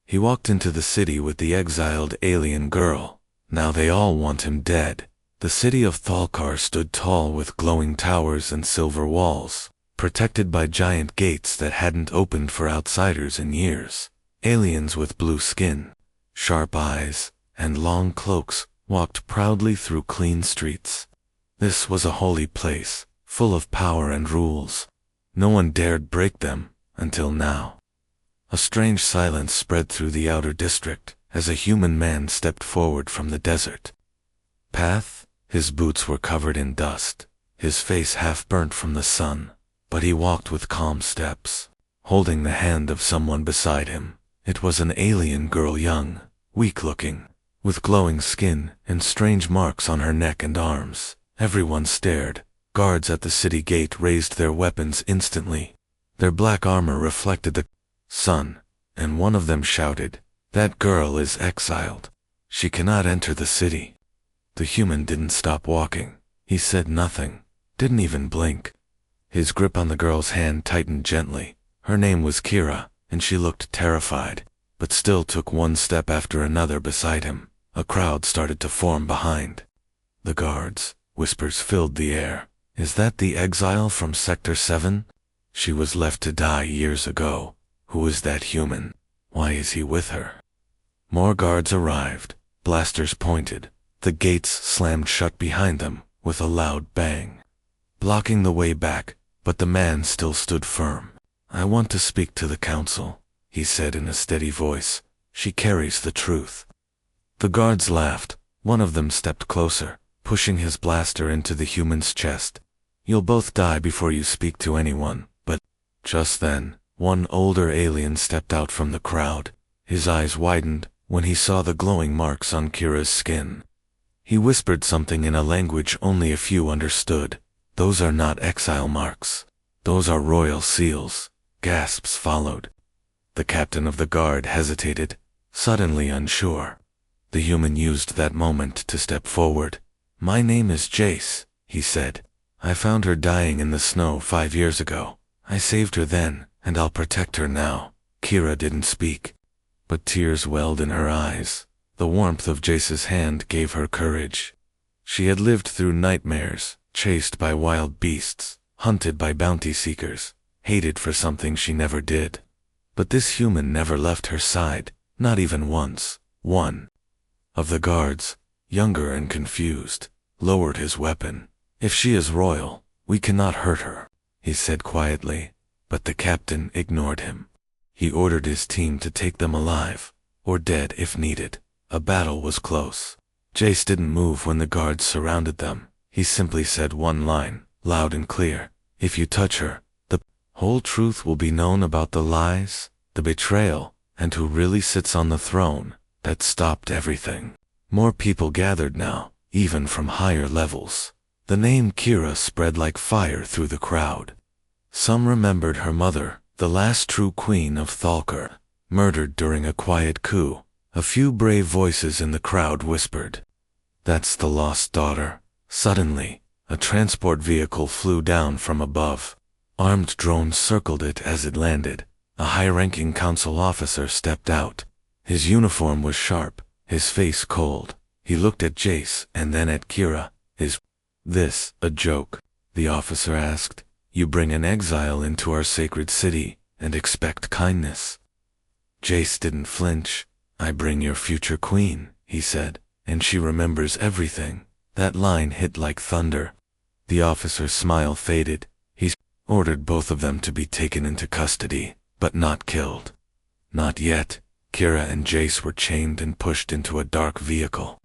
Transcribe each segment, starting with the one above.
He walked into the city with the exiled alien girl. Now they all want him dead. The city of Thalkar stood tall with glowing towers and silver walls, protected by giant gates that hadn't opened for outsiders in years. Aliens with blue skin, sharp eyes, and long cloaks walked proudly through clean streets. This was a holy place, full of power and rules. No one dared break them, until now. A strange silence spread through the outer district as a human man stepped forward from the desert path. His boots were covered in dust, his face half burnt from the sun, but he walked with calm steps, holding the hand of someone beside him. It was an alien girl, young, weak-looking, with glowing skin and strange marks on her neck and arms. Everyone stared. Guards at the city gate raised their weapons instantly. Their black armor reflected the sun, and one of them shouted, "That girl is exiled. She cannot enter the city." The human didn't stop walking. He said nothing, didn't even blink. His grip on the girl's hand tightened gently. Her name was Kira, and she looked terrified, but still took one step after another beside him. A crowd started to form behind the guards. Whispers filled the air. "Is that the exile from Sector 7? She was left to die years ago. Who is that human? Why is he with her?" More guards arrived. Blasters pointed. The gates slammed shut behind them with a loud bang, blocking the way back, but the man still stood firm. "I want to speak to the council," he said in a steady voice. "She carries the truth." The guards laughed. One of them stepped closer, pushing his blaster into the human's chest. "You'll both die before you speak to anyone." But just then, one older alien stepped out from the crowd. His eyes widened when he saw the glowing marks on Kira's skin. He whispered something in a language only a few understood. "Those are not exile marks. Those are royal seals." Gasps followed. The captain of the guard hesitated, suddenly unsure. The human used that moment to step forward. "My name is Jace," he said. "I found her dying in the snow 5 years ago. I saved her then, and I'll protect her now." Kira didn't speak, but tears welled in her eyes. The warmth of Jace's hand gave her courage. She had lived through nightmares, chased by wild beasts, hunted by bounty seekers, hated for something she never did. But this human never left her side, not even once. One of the guards, younger and confused, lowered his weapon. "If she is royal, we cannot hurt her," he said quietly, but the captain ignored him. He ordered his team to take them alive, or dead if needed. A battle was close. Jace didn't move when the guards surrounded them. He simply said one line, loud and clear. "If you touch her, the whole truth will be known about the lies, the betrayal, and who really sits on the throne." That stopped everything. More people gathered now, even from higher levels. The name Kira spread like fire through the crowd. Some remembered her mother, the last true queen of Thalkar, murdered during a quiet coup. A few brave voices in the crowd whispered, "That's the lost daughter." Suddenly, a transport vehicle flew down from above. Armed drones circled it as it landed. A high-ranking council officer stepped out. His uniform was sharp, his face cold. He looked at Jace and then at Kira. "Is this a joke?" the officer asked. "You bring an exile into our sacred city and expect kindness?" Jace didn't flinch. "I bring your future queen," he said, "and she remembers everything." That line hit like thunder. The officer's smile faded. He ordered both of them to be taken into custody, but not killed. Not yet. Kira and Jace were chained and pushed into a dark vehicle.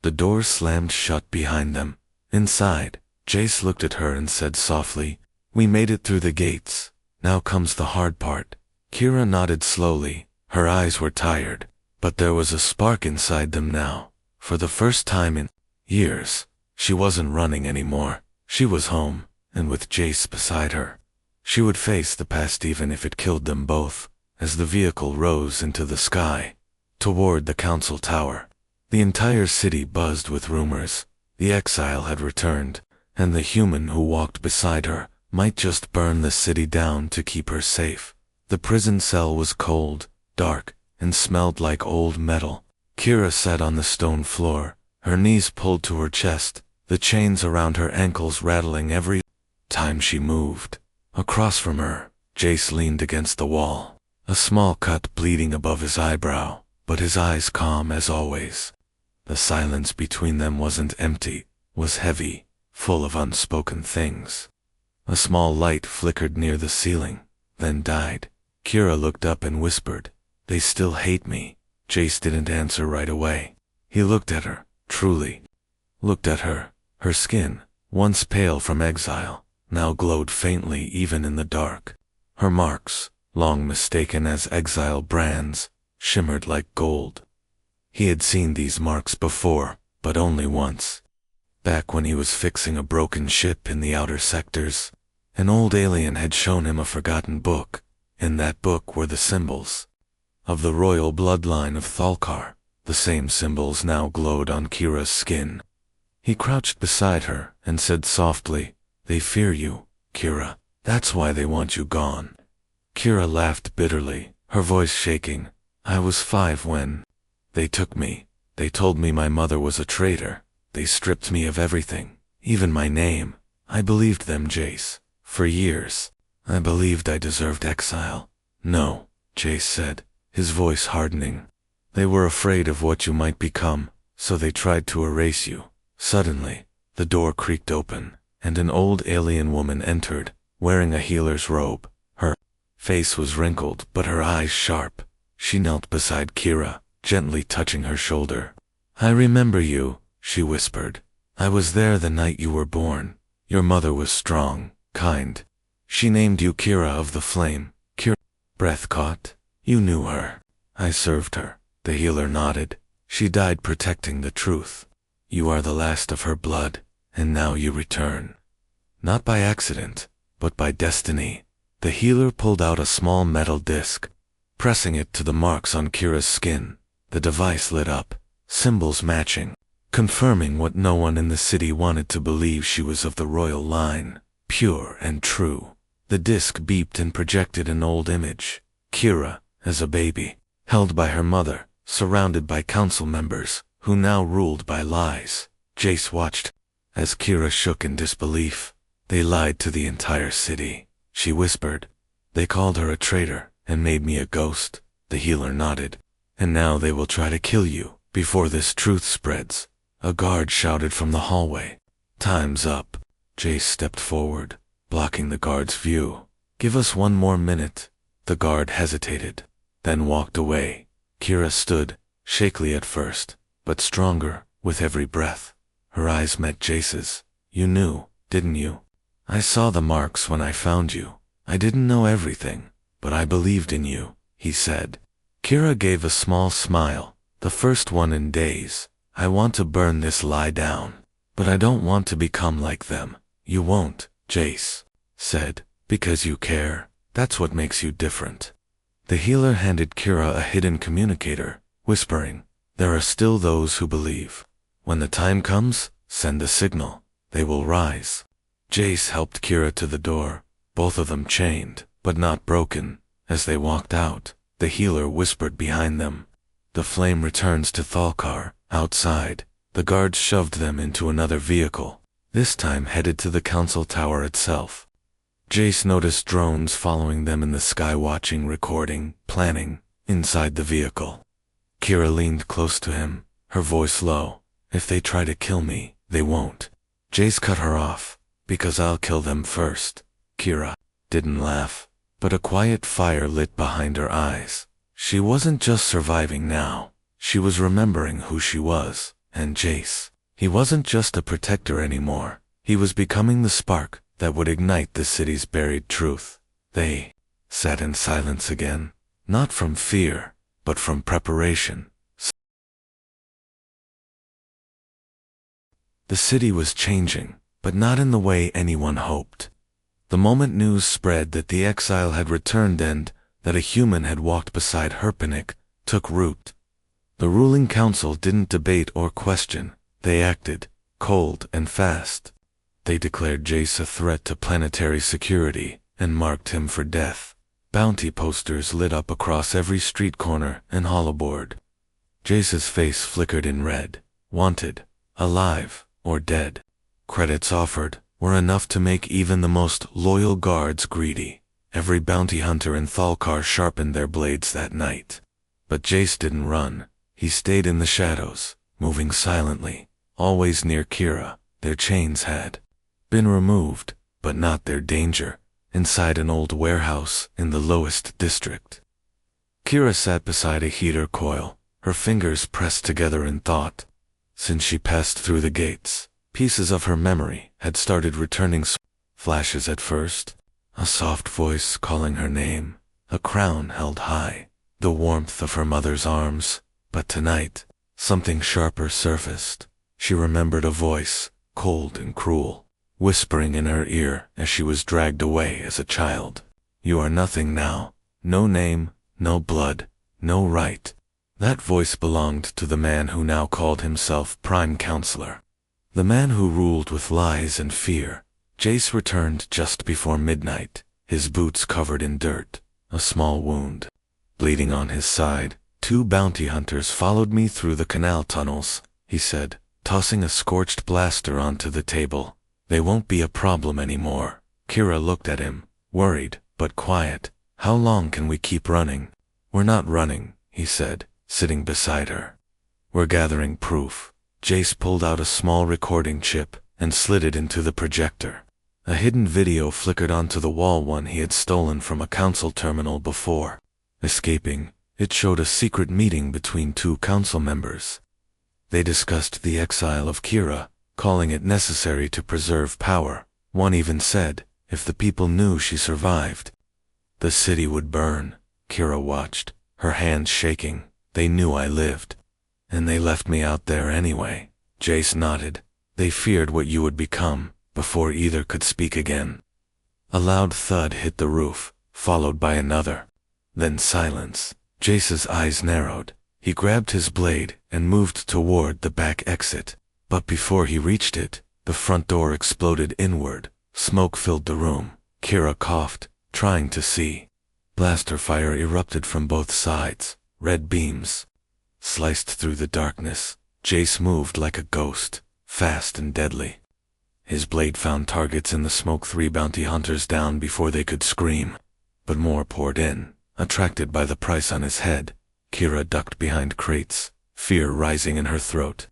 The doors slammed shut behind them. Inside, Jace looked at her and said softly, "We made it through the gates. Now comes the hard part." Kira nodded slowly. Her eyes were tired, but there was a spark inside them now. For the first time in years, she wasn't running anymore. She was home, and with Jace beside her. She would face the past even if it killed them both. As the vehicle rose into the sky, toward the council tower, the entire city buzzed with rumors. The exile had returned, and the human who walked beside her might just burn the city down to keep her safe. The prison cell was cold, dark, and smelled like old metal. Kira sat on the stone floor, her knees pulled to her chest, the chains around her ankles rattling every time she moved. Across from her, Jace leaned against the wall, a small cut bleeding above his eyebrow, but his eyes calm as always. The silence between them wasn't empty, was heavy, full of unspoken things. A small light flickered near the ceiling, then died. Kira looked up and whispered, "They still hate me." Jace didn't answer right away. He looked at her, truly. Looked at her. Her skin, once pale from exile, now glowed faintly even in the dark. Her marks, long mistaken as exile brands, shimmered like gold. He had seen these marks before, but only once. Back when he was fixing a broken ship in the outer sectors, an old alien had shown him a forgotten book. In that book were the symbols of the royal bloodline of Thalkar. The same symbols now glowed on Kira's skin. He crouched beside her and said softly, "They fear you, Kira. That's why they want you gone." Kira laughed bitterly, her voice shaking. "I was 5 when they took me. They told me my mother was a traitor. They stripped me of everything, even my name. I believed them, Jace. For years, I believed I deserved exile." "No," Jace said, his voice hardening. "They were afraid of what you might become, so they tried to erase you." Suddenly, the door creaked open, and an old alien woman entered, wearing a healer's robe. Her face was wrinkled, but her eyes sharp. She knelt beside Kira, gently touching her shoulder. "I remember you," she whispered. "I was there the night you were born. Your mother was strong, kind. She named you Kira of the Flame." Kira breath caught. "You knew her." "I served her." The healer nodded. "She died protecting the truth. You are the last of her blood, and now you return. Not by accident, but by destiny." The healer pulled out a small metal disc, pressing it to the marks on Kira's skin. The device lit up, symbols matching, confirming what no one in the city wanted to believe: she was of the royal line, pure and true. The disc beeped and projected an old image. Kira, as a baby, held by her mother, surrounded by council members, who now ruled by lies. Jace watched as Kira shook in disbelief. "They lied to the entire city," she whispered. "They called her a traitor and made me a ghost." The healer nodded. "And now they will try to kill you before this truth spreads." A guard shouted from the hallway. "Time's up." Jace stepped forward, blocking the guard's view. "Give us 1 more minute." The guard hesitated, then walked away. Kira stood, shakily at first, but stronger with every breath. Her eyes met Jace's. "You knew, didn't you? I saw the marks when I found you. I didn't know everything, but I believed in you," he said. Kira gave a small smile, the first one in days. "I want to burn this lie down, but I don't want to become like them." "You won't," Jace said, "because you care. That's what makes you different." The healer handed Kira a hidden communicator, whispering, "There are still those who believe. When the time comes, send the signal. They will rise." Jace helped Kira to the door, both of them chained, but not broken. As they walked out, the healer whispered behind them, "The flame returns to Thalkar." Outside, the guards shoved them into another vehicle, this time headed to the council tower itself. Jace noticed drones following them in the sky, watching, recording, planning, inside the vehicle. Kira leaned close to him, her voice low. "If they try to kill me, they won't." Jace cut her off. "Because I'll kill them first." Kira didn't laugh, but a quiet fire lit behind her eyes. She wasn't just surviving now. She was remembering who she was, and Jace. He wasn't just a protector anymore. He was becoming the spark that would ignite the city's buried truth. They sat in silence again, not from fear, but from preparation. The city was changing, but not in the way anyone hoped. The moment news spread that the exile had returned and that a human had walked beside Herpenick took root. The ruling council didn't debate or question. They acted, cold and fast. They declared Jace a threat to planetary security and marked him for death. Bounty posters lit up across every street corner and hollowboard. Jace's face flickered in red. Wanted, alive, or dead. Credits offered were enough to make even the most loyal guards greedy. Every bounty hunter in Thalkar sharpened their blades that night. But Jace didn't run. He stayed in the shadows, moving silently, always near Kira. Their chains had been removed, but not their danger, inside an old warehouse in the lowest district. Kira sat beside a heater coil, her fingers pressed together in thought. Since she passed through the gates, pieces of her memory had started returning. Flashes at first, a soft voice calling her name, a crown held high, the warmth of her mother's arms. But tonight, something sharper surfaced. She remembered a voice, cold and cruel, whispering in her ear as she was dragged away as a child. You are nothing now. No name, no blood, no right. That voice belonged to the man who now called himself Prime Counselor. The man who ruled with lies and fear. Jace returned just before midnight, his boots covered in dirt, a small wound bleeding on his side. 2 bounty hunters followed me through the canal tunnels, he said, tossing a scorched blaster onto the table. They won't be a problem anymore. Kira looked at him, worried, but quiet. How long can we keep running? We're not running, he said, sitting beside her. We're gathering proof. Jace pulled out a small recording chip and slid it into the projector. A hidden video flickered onto the wall, one he had stolen from a council terminal before. Escaping, it showed a secret meeting between 2 council members. They discussed the exile of Kira, calling it necessary to preserve power. One even said, if the people knew she survived, the city would burn. Kira watched, her hands shaking. They knew I lived. And they left me out there anyway. Jace nodded. They feared what you would become, before either could speak again. A loud thud hit the roof, followed by another. Then silence. Jace's eyes narrowed. He grabbed his blade and moved toward the back exit. But before he reached it, the front door exploded inward. Smoke filled the room. Kira coughed, trying to see. Blaster fire erupted from both sides. Red beams sliced through the darkness. Jace moved like a ghost, fast and deadly. His blade found targets in the smoke. 3 bounty hunters down before they could scream. But more poured in, attracted by the price on his head. Kira ducked behind crates, fear rising in her throat.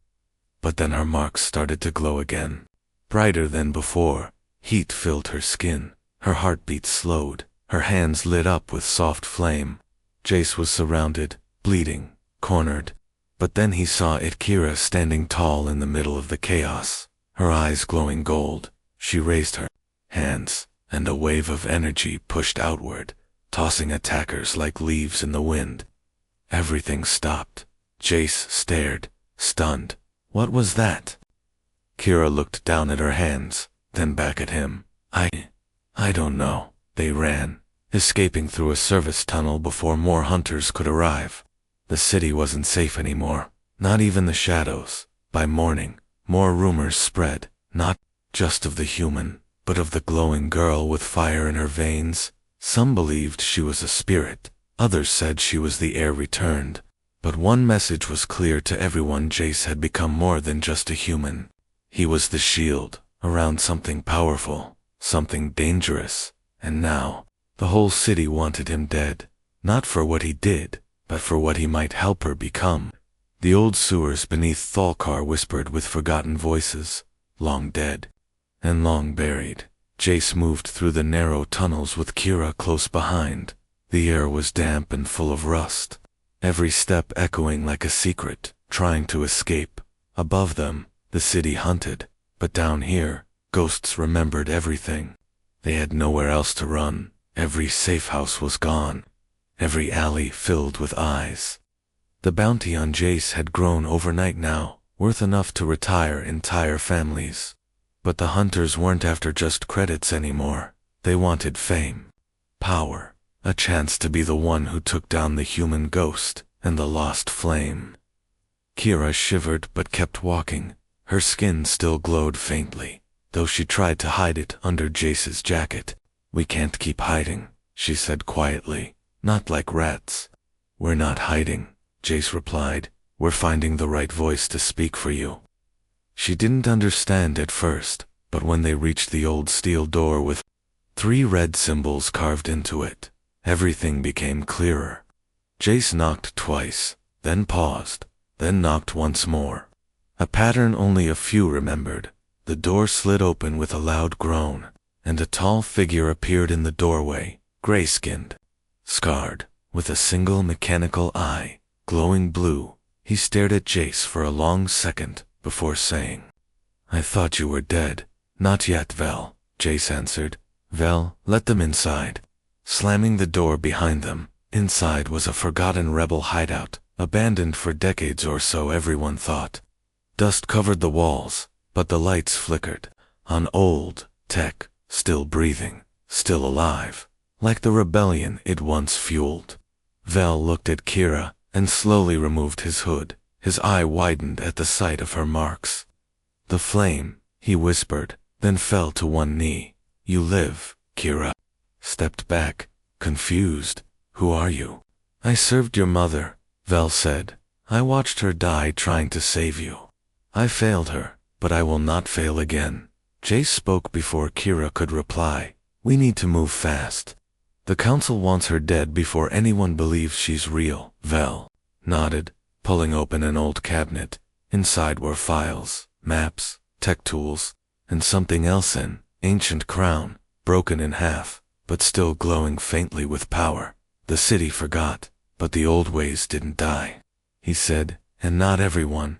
But then her marks started to glow again. Brighter than before, heat filled her skin. Her heartbeat slowed, her hands lit up with soft flame. Jace was surrounded, bleeding, cornered. But then he saw Kira standing tall in the middle of the chaos, her eyes glowing gold. She raised her hands, and a wave of energy pushed outward, tossing attackers like leaves in the wind. Everything stopped. Jace stared, stunned. What was that? Kira looked down at her hands, then back at him. I don't know. They ran, escaping through a service tunnel before more hunters could arrive. The city wasn't safe anymore, not even the shadows. By morning, more rumors spread, not just of the human, but of the glowing girl with fire in her veins. Some believed she was a spirit, others said she was the heir returned. But one message was clear to everyone: Jace had become more than just a human. He was the shield, around something powerful, something dangerous. And now, the whole city wanted him dead, not for what he did, but for what he might help her become. The old sewers beneath Thalkar whispered with forgotten voices, long dead and long buried. Jace moved through the narrow tunnels with Kira close behind. The air was damp and full of rust, every step echoing like a secret, trying to escape. Above them, the city hunted, but down here, ghosts remembered everything. They had nowhere else to run. Every safe house was gone, every alley filled with eyes. The bounty on Jace had grown overnight now, worth enough to retire entire families. But the hunters weren't after just credits anymore. They wanted fame, power, a chance to be the one who took down the human ghost and the lost flame. Kira shivered but kept walking. Her skin still glowed faintly, though she tried to hide it under Jace's jacket. We can't keep hiding. she said quietly. Not like rats. We're not hiding, Jace replied. We're finding the right voice to speak for you. She didn't understand at first, but when they reached the old steel door with 3 red symbols carved into it, everything became clearer. Jace knocked twice, then paused, then knocked once more. A pattern only a few remembered. The door slid open with a loud groan, and a tall figure appeared in the doorway, gray-skinned, scarred, with a single mechanical eye, glowing blue. He stared at Jace for a long second before saying, I thought you were dead. Not yet, Vel, Jace answered. Vel, let them inside. Slamming the door behind them, inside was a forgotten rebel hideout, abandoned for decades or so, everyone thought. Dust covered the walls, but the lights flickered. On old tech, still breathing, still alive, like the rebellion it once fueled. Vel looked at Kira and slowly removed his hood. His eye widened at the sight of her marks. The flame, he whispered, then fell to one knee. You live, Kira. Stepped back, confused. Who are you? I served your mother, Vel said. I watched her die trying to save you. I failed her, but I will not fail again. Jace spoke before Kira could reply. We need to move fast. The council wants her dead before anyone believes she's real. Vel nodded, pulling open an old cabinet. Inside were files, maps, tech tools, and something else, an ancient crown, broken in half, but still glowing faintly with power. The city forgot, but the old ways didn't die, he said, and not everyone.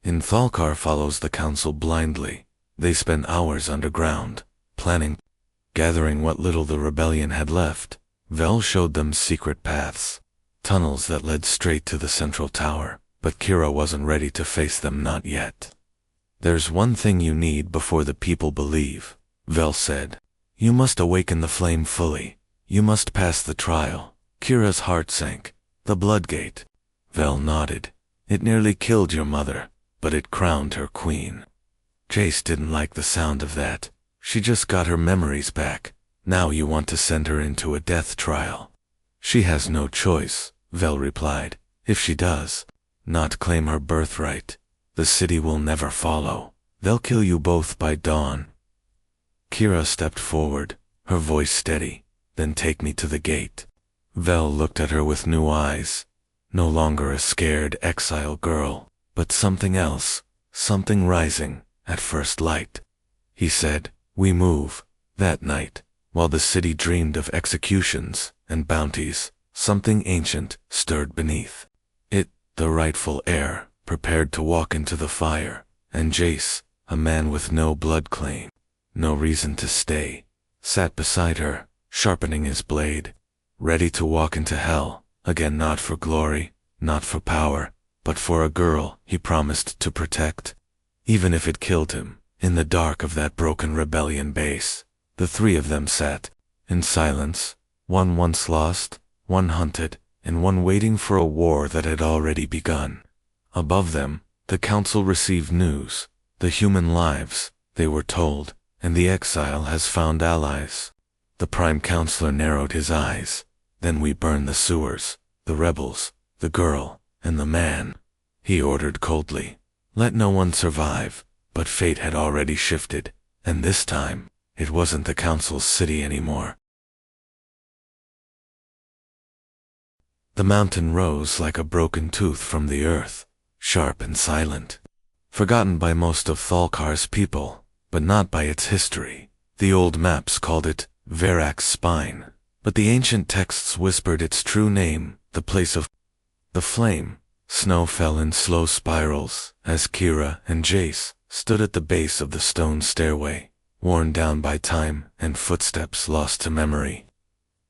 In Thalkar follows the council blindly. They spend hours underground, planning, gathering what little the rebellion had left. Vel showed them secret paths, tunnels that led straight to the central tower, but Kira wasn't ready to face them, not yet. There's one thing you need before the people believe, Vel said. You must awaken the flame fully. You must pass the trial. Kira's heart sank. The Bloodgate. Vel nodded. It nearly killed your mother, but it crowned her queen. Jace didn't like the sound of that. She just got her memories back. Now you want to send her into a death trial. She has no choice, Vel replied. If she does not claim her birthright, the city will never follow. They'll kill you both by dawn. Kira stepped forward, her voice steady. Then take me to the gate. Vel looked at her with new eyes. No longer a scared exile girl, but something else, something rising at first light. He said, we move. That night, while the city dreamed of executions and bounties, something ancient stirred beneath. It, the rightful heir, prepared to walk into the fire, and Jace, a man with no blood claim, no reason to stay, sat beside her, sharpening his blade, ready to walk into hell, again, not for glory, not for power, but for a girl he promised to protect, even if it killed him. In the dark of that broken rebellion base, the 3 of them sat, in silence, one once lost, one hunted, and one waiting for a war that had already begun. Above them, the council received news, the human lives, they were told, and the exile has found allies. The Prime Counselor narrowed his eyes. Then we burn the sewers, the rebels, the girl, and the man, he ordered coldly. Let no one survive. But fate had already shifted, and this time, it wasn't the council's city anymore. The mountain rose like a broken tooth from the earth, sharp and silent. Forgotten by most of Thalkar's people, but not by its history. The old maps called it Verak's Spine, but the ancient texts whispered its true name, the place of the flame. Snow fell in slow spirals as Kira and Jace stood at the base of the stone stairway, worn down by time and footsteps lost to memory.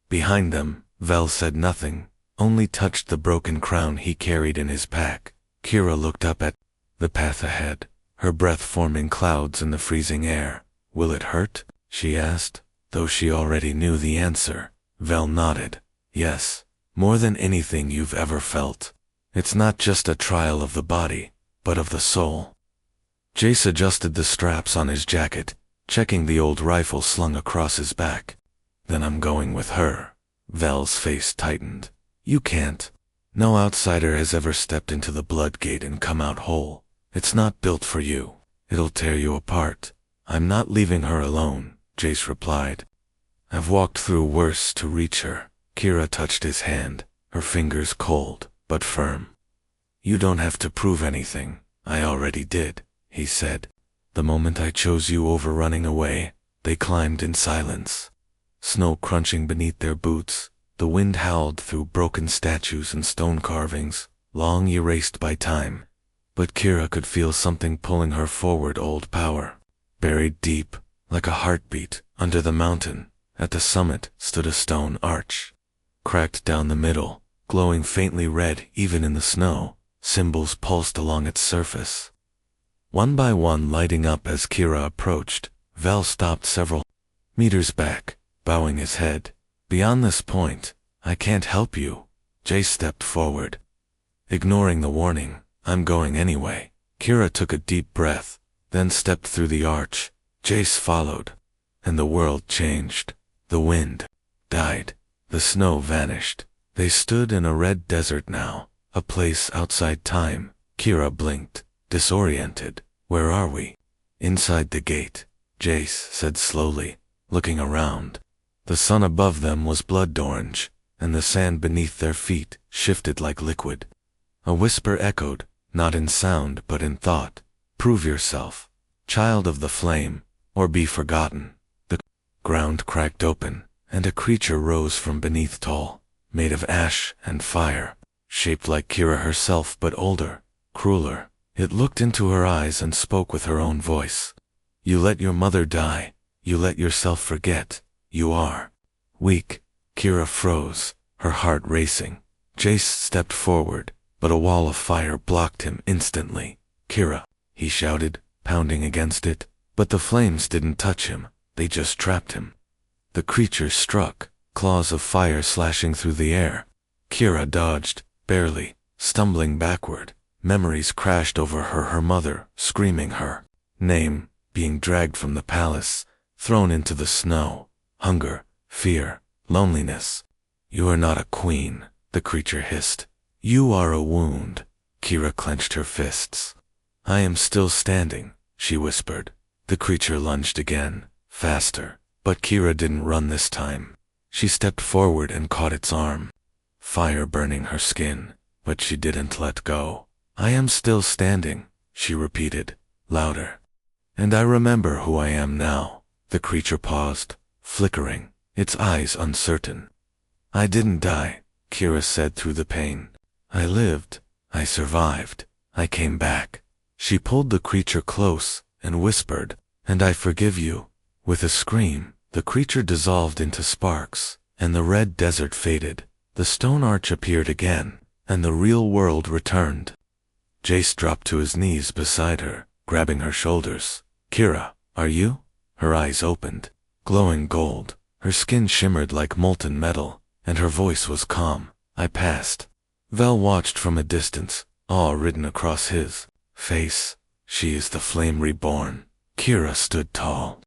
Behind them, Vel said nothing, only touched the broken crown he carried in his pack. Kira looked up at the path ahead, her breath forming clouds in the freezing air. Will it hurt? She asked, though she already knew the answer. Vel nodded. Yes, more than anything you've ever felt. It's not just a trial of the body, but of the soul. Jace adjusted the straps on his jacket, checking the old rifle slung across his back. Then I'm going with her. Vel's face tightened. You can't. No outsider has ever stepped into the blood gate and come out whole. It's not built for you. It'll tear you apart. I'm not leaving her alone, Jace replied. I've walked through worse to reach her. Kira touched his hand, her fingers cold, but firm. You don't have to prove anything. I already did, he said. The moment I chose you over running away, they climbed in silence. Snow crunching beneath their boots, the wind howled through broken statues and stone carvings, long erased by time. But Kira could feel something pulling her forward, old power. Buried deep, like a heartbeat, under the mountain, at the summit stood a stone arch. Cracked down the middle, glowing faintly red even in the snow, symbols pulsed along its surface. One by one lighting up as Kira approached, Vel stopped several meters back, bowing his head. Beyond this point, I can't help you. Jace stepped forward. Ignoring the warning, I'm going anyway. Kira took a deep breath, then stepped through the arch. Jace followed, and the world changed. The wind died. The snow vanished. They stood in a red desert now, a place outside time. Kira blinked, disoriented. Where are we? Inside the gate, Jace said slowly, looking around. The sun above them was blood orange, and the sand beneath their feet shifted like liquid. A whisper echoed, not in sound but in thought. Prove yourself, child of the flame, or be forgotten. The ground cracked open, and a creature rose from beneath, tall, made of ash and fire, shaped like Kira herself but older, crueler. It looked into her eyes and spoke with her own voice. You let your mother die. You let yourself forget. You are weak. Kira froze, her heart racing. Jace stepped forward, but a wall of fire blocked him instantly. Kira, he shouted, pounding against it, but the flames didn't touch him. They just trapped him. The creature struck, claws of fire slashing through the air. Kira dodged, barely, stumbling backward. Memories crashed over her mother, screaming her name, being dragged from the palace, thrown into the snow. Hunger, fear, loneliness. You are not a queen, the creature hissed. You are a wound. Kira clenched her fists. I am still standing, she whispered. The creature lunged again, faster, but Kira didn't run this time. She stepped forward and caught its arm. Fire burning her skin, but she didn't let go. I am still standing, she repeated, louder. And I remember who I am now. The creature paused, flickering, its eyes uncertain. I didn't die, Kira said through the pain. I lived. I survived. I came back. She pulled the creature close and whispered, and I forgive you. With a scream, the creature dissolved into sparks, and the red desert faded. The stone arch appeared again, and the real world returned. Jace dropped to his knees beside her, grabbing her shoulders. Kira, are you? Her eyes opened, glowing gold. Her skin shimmered like molten metal, and her voice was calm. I passed. Vel watched from a distance, awe written across his face. She is the flame reborn. Kira stood tall,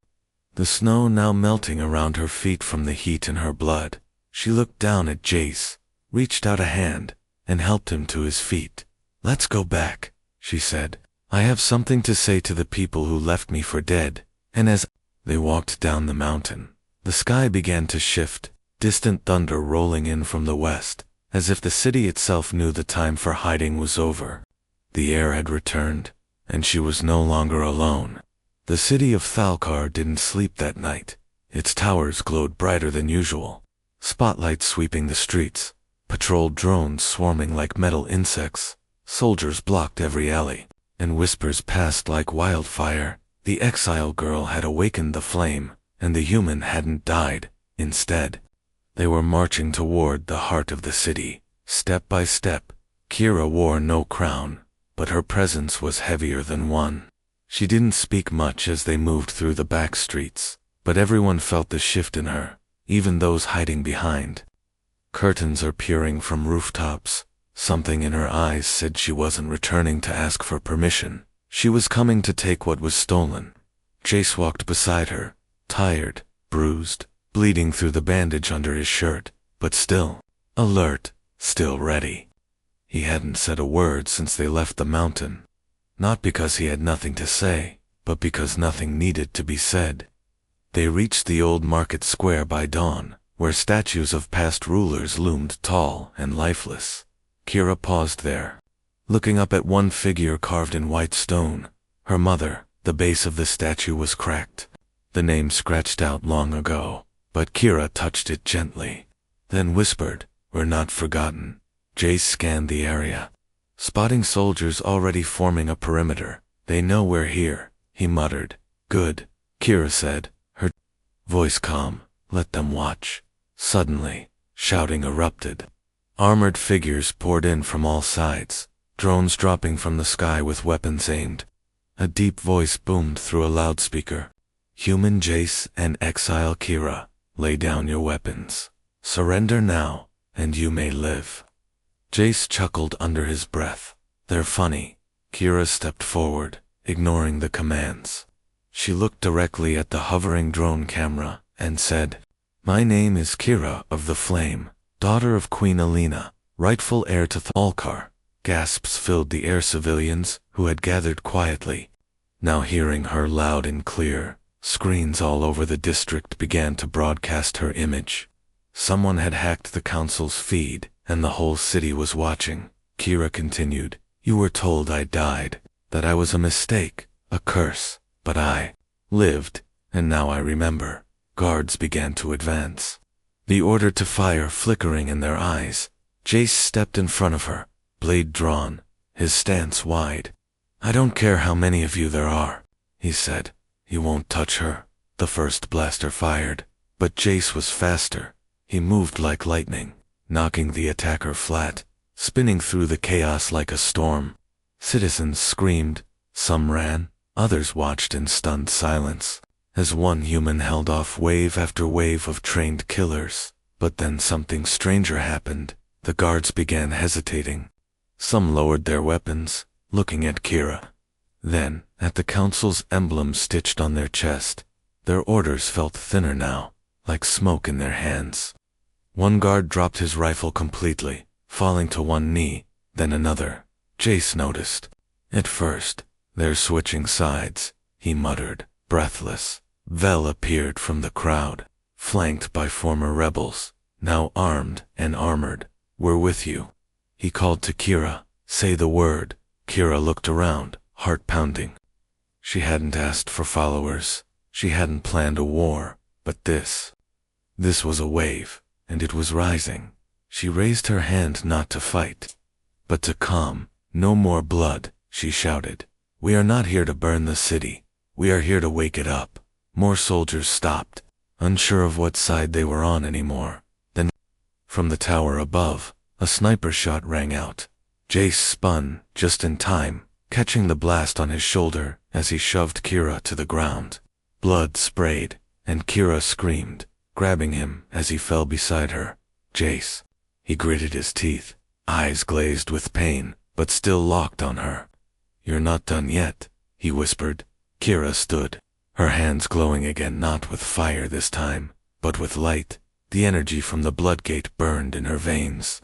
the snow now melting around her feet from the heat in her blood. She looked down at Jace, reached out a hand, and helped him to his feet. Let's go back, she said. I have something to say to the people who left me for dead. And as they walked down the mountain, the sky began to shift, distant thunder rolling in from the west, as if the city itself knew the time for hiding was over. The air had returned, and she was no longer alone. The city of Thalkar didn't sleep that night. Its towers glowed brighter than usual, spotlights sweeping the streets, patrol drones swarming like metal insects. Soldiers blocked every alley, and whispers passed like wildfire. The exile girl had awakened the flame, and the human hadn't died. Instead, they were marching toward the heart of the city, step by step. Kira wore no crown, but her presence was heavier than one. She didn't speak much as they moved through the back streets, but everyone felt the shift in her, even those hiding behind. Curtains are peering from rooftops. Something in her eyes said she wasn't returning to ask for permission. She was coming to take what was stolen. Jace walked beside her, tired, bruised, bleeding through the bandage under his shirt, but still alert, still ready. He hadn't said a word since they left the mountain. Not because he had nothing to say, but because nothing needed to be said. They reached the old market square by dawn, where statues of past rulers loomed tall and lifeless. Kira paused there, looking up at one figure carved in white stone. Her mother. The base of the statue was cracked, the name scratched out long ago, but Kira touched it gently, then whispered, "We're not forgotten." Jace scanned the area, spotting soldiers already forming a perimeter. "They know we're here," he muttered. "Good," Kira said, her voice calm. "Let them watch." Suddenly, shouting erupted. Armored figures poured in from all sides, drones dropping from the sky with weapons aimed. A deep voice boomed through a loudspeaker. "Human Jace and Exile Kira, lay down your weapons. Surrender now, and you may live." Jace chuckled under his breath. "They're funny." Kira stepped forward, ignoring the commands. She looked directly at the hovering drone camera and said, "My name is Kira of the Flame, daughter of Queen Alina, rightful heir to Thalkar." Gasps filled the air. Civilians, who had gathered quietly, now hearing her loud and clear. Screens all over the district began to broadcast her image. Someone had hacked the council's feed, and the whole city was watching. Kira continued, "You were told I died, that I was a mistake, a curse, but I lived, and now I remember." Guards began to advance, the order to fire flickering in their eyes. Jace stepped in front of her, blade drawn, his stance wide. "I don't care how many of you there are," he said. "You won't touch her." The first blaster fired, but Jace was faster. He moved like lightning, knocking the attacker flat, spinning through the chaos like a storm. Citizens screamed, some ran, others watched in stunned silence, as one human held off wave after wave of trained killers. But then something stranger happened. The guards began hesitating. Some lowered their weapons, looking at Kira. Then, at the council's emblem stitched on their chest. Their orders felt thinner now, like smoke in their hands. One guard dropped his rifle completely, falling to one knee, then another. Jace noticed. At first, they're switching sides, he muttered, breathless. Vel appeared from the crowd, flanked by former rebels, now armed and armored. "We're with you." He called to Kira, "Say the word." Kira looked around, heart pounding. She hadn't asked for followers. She hadn't planned a war, but this was a wave, and it was rising. She raised her hand not to fight, but to calm. "No more blood," she shouted. "We are not here to burn the city. We are here to wake it up." More soldiers stopped, unsure of what side they were on anymore. Then, from the tower above, a sniper shot rang out. Jace spun, just in time, catching the blast on his shoulder as he shoved Kira to the ground. Blood sprayed, and Kira screamed, grabbing him as he fell beside her. "Jace." He gritted his teeth, eyes glazed with pain, but still locked on her. "You're not done yet," he whispered. Kira stood, her hands glowing again, not with fire this time, but with light. The energy from the bloodgate burned in her veins.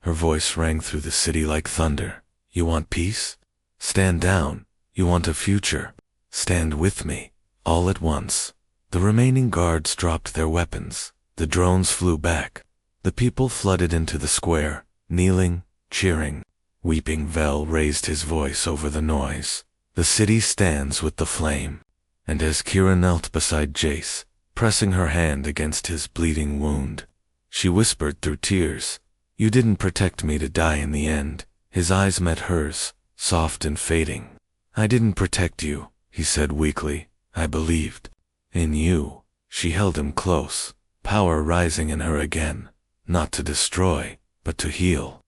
Her voice rang through the city like thunder. "You want peace? Stand down. You want a future? Stand with me." All at once, the remaining guards dropped their weapons. The drones flew back. The people flooded into the square, kneeling, cheering. Weeping Vel raised his voice over the noise. "The city stands with the flame." And as Kira knelt beside Jace, pressing her hand against his bleeding wound, she whispered through tears, "You didn't protect me to die in the end." His eyes met hers, soft and fading. "I didn't protect you," he said weakly. "I believed in you." She held him close, power rising in her again, not to destroy, but to heal.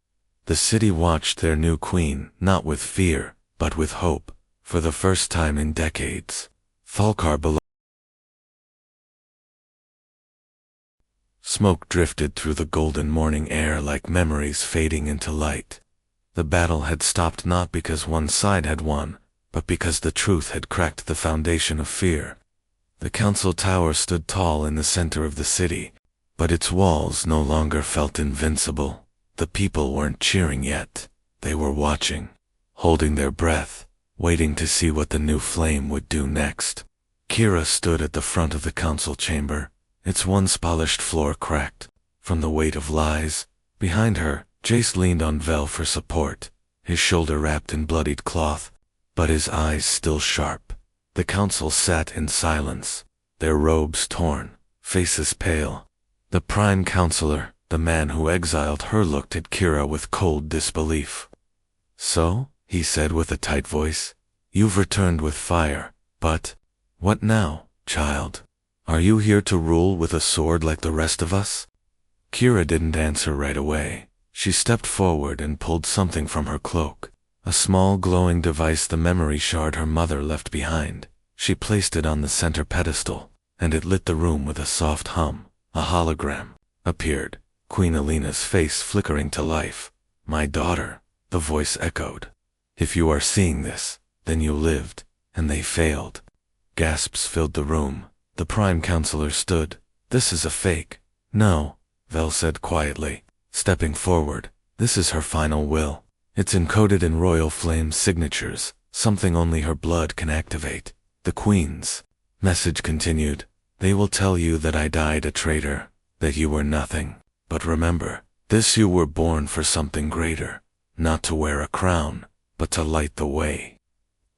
The city watched their new queen, not with fear, but with hope, for the first time in decades. Thalkar below. Smoke drifted through the golden morning air like memories fading into light. The battle had stopped not because one side had won, but because the truth had cracked the foundation of fear. The council tower stood tall in the center of the city, but its walls no longer felt invincible. The people weren't cheering yet. They were watching, holding their breath, waiting to see what the new flame would do next. Kira stood at the front of the council chamber, its once polished floor cracked from the weight of lies. Behind her, Jace leaned on Vel for support, his shoulder wrapped in bloodied cloth, but his eyes still sharp. The council sat in silence, their robes torn, faces pale. The prime counselor, the man who exiled her, looked at Kira with cold disbelief. "So," he said with a tight voice, "you've returned with fire, but what now, child? Are you here to rule with a sword like the rest of us?" Kira didn't answer right away. She stepped forward and pulled something from her cloak, a small glowing device, the memory shard her mother left behind. She placed it on the center pedestal, and it lit the room with a soft hum. A hologram appeared, Queen Alina's face flickering to life. "My daughter," the voice echoed. "If you are seeing this, then you lived, and they failed." Gasps filled the room. The prime counselor stood. "This is a fake." "No," Vel said quietly, stepping forward. "This is her final will. It's encoded in royal flame signatures, something only her blood can activate." The Queen's message continued. "They will tell you that I died a traitor, that you were nothing. But remember, this you were born for something greater, not to wear a crown, but to light the way."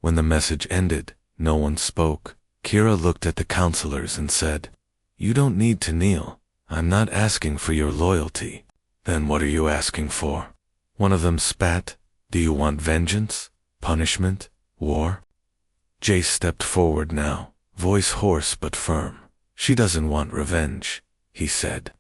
When the message ended, no one spoke. Kira looked at the counselors and said, "You don't need to kneel. I'm not asking for your loyalty." "Then what are you asking for?" One of them spat. "Do you want vengeance? Punishment? War?" Jace stepped forward now, voice hoarse but firm. "She doesn't want revenge," he said.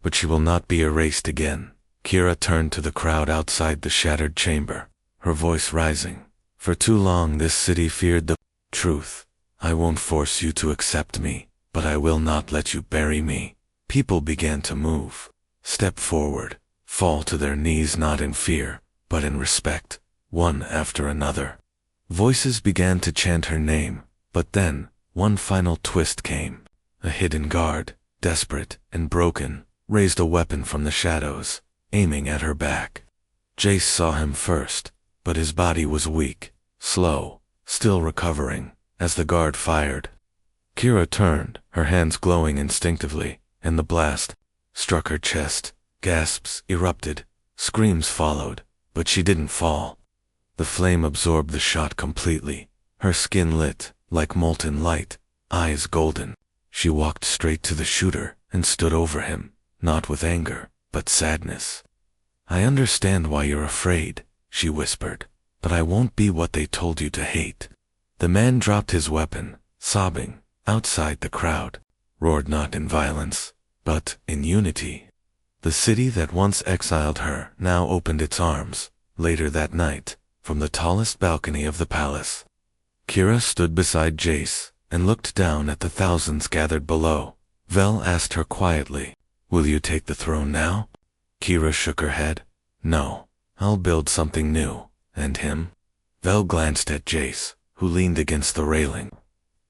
"But she will not be erased again." Kira turned to the crowd outside the shattered chamber, her voice rising. "For too long this city feared the truth. I won't force you to accept me, but I will not let you bury me." People began to move, step forward, fall to their knees, not in fear, but in respect, one after another. Voices began to chant her name, but then, one final twist came. A hidden guard, desperate and broken, raised a weapon from the shadows, aiming at her back. Jace saw him first, but his body was weak, slow, still recovering, as the guard fired. Kira turned, her hands glowing instinctively, and the blast struck her chest. Gasps erupted, screams followed, but she didn't fall. The flame absorbed the shot completely, her skin lit, like molten light, eyes golden. She walked straight to the shooter and stood over him, not with anger, but sadness. "I understand why you're afraid," she whispered, "but I won't be what they told you to hate." The man dropped his weapon, sobbing, outside the crowd, roared not in violence, but in unity. The city that once exiled her now opened its arms. Later that night, from the tallest balcony of the palace, Kira stood beside Jace and looked down at the thousands gathered below. Vel asked her quietly, "Will you take the throne now?" Kira shook her head. "No, I'll build something new. And him?" Vel glanced at Jace, who leaned against the railing,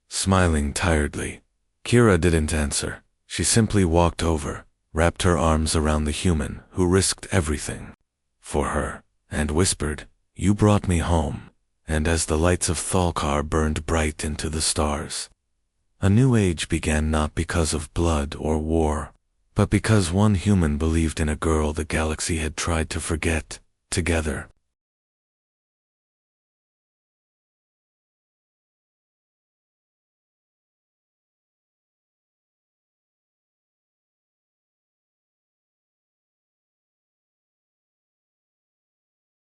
smiling tiredly. Kira didn't answer. She simply walked over, wrapped her arms around the human who risked everything for her, and whispered, "You brought me home." And as the lights of Thalkar burned bright into the stars, a new age began, not because of blood or war, but because one human believed in a girl the galaxy had tried to forget. Together,